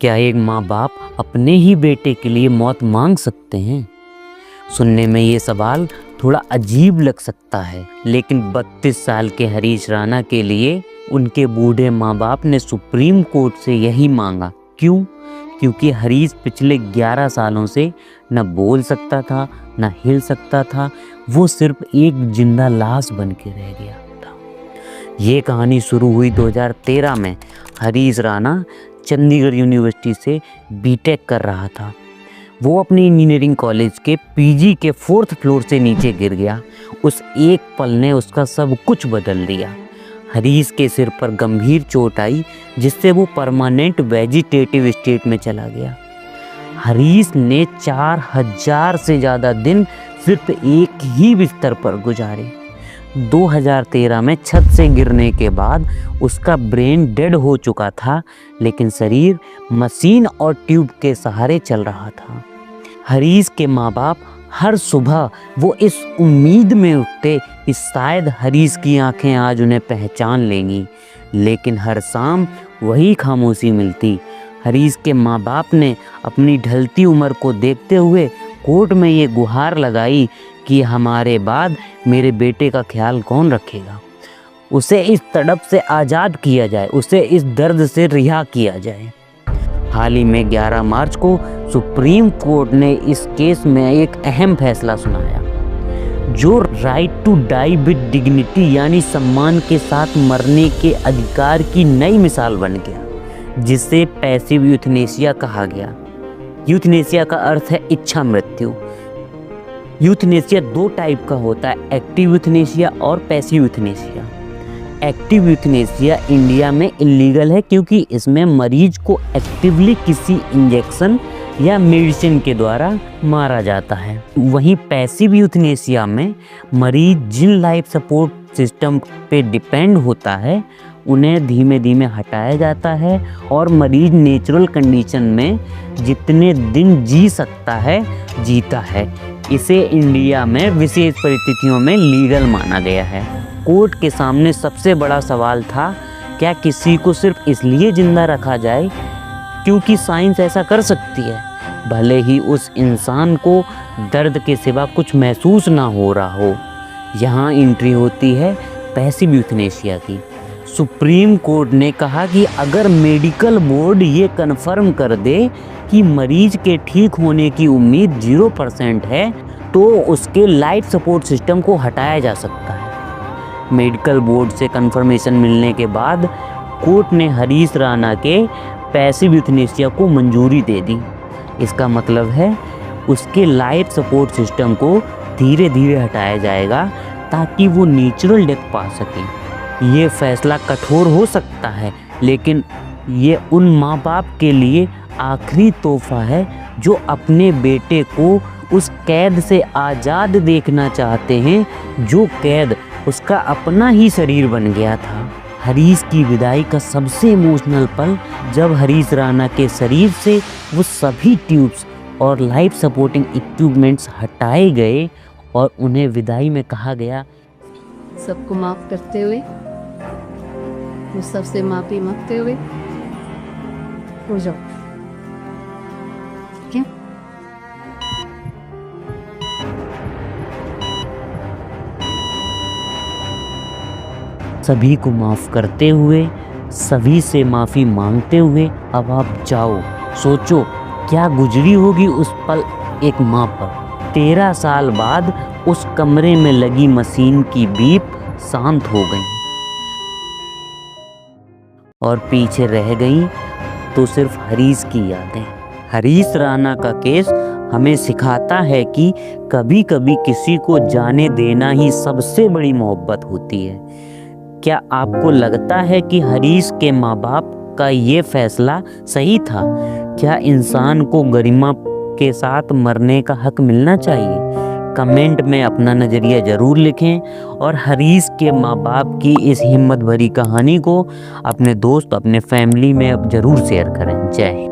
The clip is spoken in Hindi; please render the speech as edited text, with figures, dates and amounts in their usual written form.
क्या एक माँ बाप अपने ही बेटे के लिए मौत मांग सकते हैं? सुनने में ये सवाल थोड़ा अजीब लग सकता है, लेकिन 32 साल के हरीश राणा के लिए उनके बूढ़े माँ बाप ने सुप्रीम कोर्ट से यही मांगा। क्यों? क्योंकि हरीश पिछले 11 सालों से न बोल सकता था, न हिल सकता था। वो सिर्फ एक जिंदा लाश बन के रह गया था। ये कहानी शुरू हुई 2013 में। हरीश राणा चंडीगढ़ यूनिवर्सिटी से बीटेक कर रहा था। वो अपने इंजीनियरिंग कॉलेज के पीजी के 4th फ्लोर से नीचे गिर गया। उस एक पल ने उसका सब कुछ बदल दिया। हरीश के सिर पर गंभीर चोट आई, जिससे वो परमानेंट वेजिटेटिव स्टेट में चला गया। हरीश ने 4000 से ज़्यादा दिन सिर्फ एक ही बिस्तर पर गुजारे। 2013 में छत से गिरने के बाद उसका ब्रेन डेड हो चुका था, लेकिन शरीर मशीन और ट्यूब के सहारे चल रहा था। हरीश के माँ बाप हर सुबह वो इस उम्मीद में उठते कि शायद हरीश की आंखें आज उन्हें पहचान लेंगी, लेकिन हर शाम वही खामोशी मिलती। हरीश के माँ बाप ने अपनी ढलती उम्र को देखते हुए कोर्ट में ये गुहार लगाई कि हमारे बाद मेरे बेटे का ख्याल कौन रखेगा। उसे इस तड़प से आज़ाद किया जाए, उसे इस दर्द से रिहा किया जाए। हाल ही में 11 मार्च को सुप्रीम कोर्ट ने इस केस में एक अहम फैसला सुनाया, जो right to die with dignity यानी सम्मान के साथ मरने के अधिकार की नई मिसाल बन गया, जिसे पैसिव यूथनेसिया कहा गया। यूथनेसिया का अर्थ है इच्छा मृत्यु। यूथनेसिया 2 टाइप का होता है, एक्टिव यूथनेसिया और passive euthanasia. Active euthanasia India में इलीगल है, क्योंकि इसमें मरीज को एक्टिवली किसी इंजेक्शन या मेडिसिन के द्वारा मारा जाता है। वहीं पैसिव यूथनेसिया में मरीज जिन लाइफ सपोर्ट सिस्टम पे डिपेंड होता है, उन्हें धीमे धीमे हटाया जाता है और मरीज नेचुरल कंडीशन में जितने दिन जी सकता है जीता है। इसे इंडिया में विशेष परिस्थितियों में लीगल माना गया है। कोर्ट के सामने सबसे बड़ा सवाल था, क्या किसी को सिर्फ इसलिए जिंदा रखा जाए क्योंकि साइंस ऐसा कर सकती है, भले ही उस इंसान को दर्द के सिवा कुछ महसूस ना हो रहा हो। यहाँ एंट्री होती है पैसिव यूथनेसिया की। सुप्रीम कोर्ट ने कहा कि अगर मेडिकल बोर्ड ये कन्फर्म कर दे कि मरीज के ठीक होने की उम्मीद 0% है, तो उसके लाइफ सपोर्ट सिस्टम को हटाया जा सकता है। मेडिकल बोर्ड से कन्फर्मेशन मिलने के बाद कोर्ट ने हरीश राणा के पैसिव यूथनेसिया को मंजूरी दे दी। इसका मतलब है उसके लाइफ सपोर्ट सिस्टम को धीरे धीरे हटाया जाएगा, ताकि वो नेचुरल डेथ पा सके। ये फैसला कठोर हो सकता है, लेकिन ये उन माँ बाप के लिए आखिरी तोहफा है जो अपने बेटे को उस कैद से आज़ाद देखना चाहते हैं, जो कैद उसका अपना ही शरीर बन गया था। हरीश की विदाई का सबसे इमोशनल पल जब हरीश राणा के शरीर से वो सभी ट्यूब्स और लाइफ सपोर्टिंग इक्विपमेंट्स हटाए गए और उन्हें विदाई में कहा गया, सबको माफ़ करते हुए, वो सबसे माफ़ी मांगते हुए हो जाओ। ठीक है? सभी को माफ़ करते हुए, सभी से माफ़ी मांगते हुए अब आप जाओ। सोचो क्या गुजरी होगी उस पल एक माँ पर। 13 साल बाद उस कमरे में लगी मशीन की बीप शांत हो गई और पीछे रह गई तो सिर्फ हरीश की यादें। हरीश राणा का केस हमें सिखाता है कि कभी कभी किसी को जाने देना ही सबसे बड़ी मोहब्बत होती है। क्या आपको लगता है कि हरीश के माँ बाप का ये फैसला सही था? क्या इंसान को गरिमा के साथ मरने का हक मिलना चाहिए? कमेंट में अपना नज़रिया ज़रूर लिखें और हरीश के माँ बाप की इस हिम्मत भरी कहानी को अपने दोस्त, अपने फैमिली में अब ज़रूर शेयर करें। जय हिंद।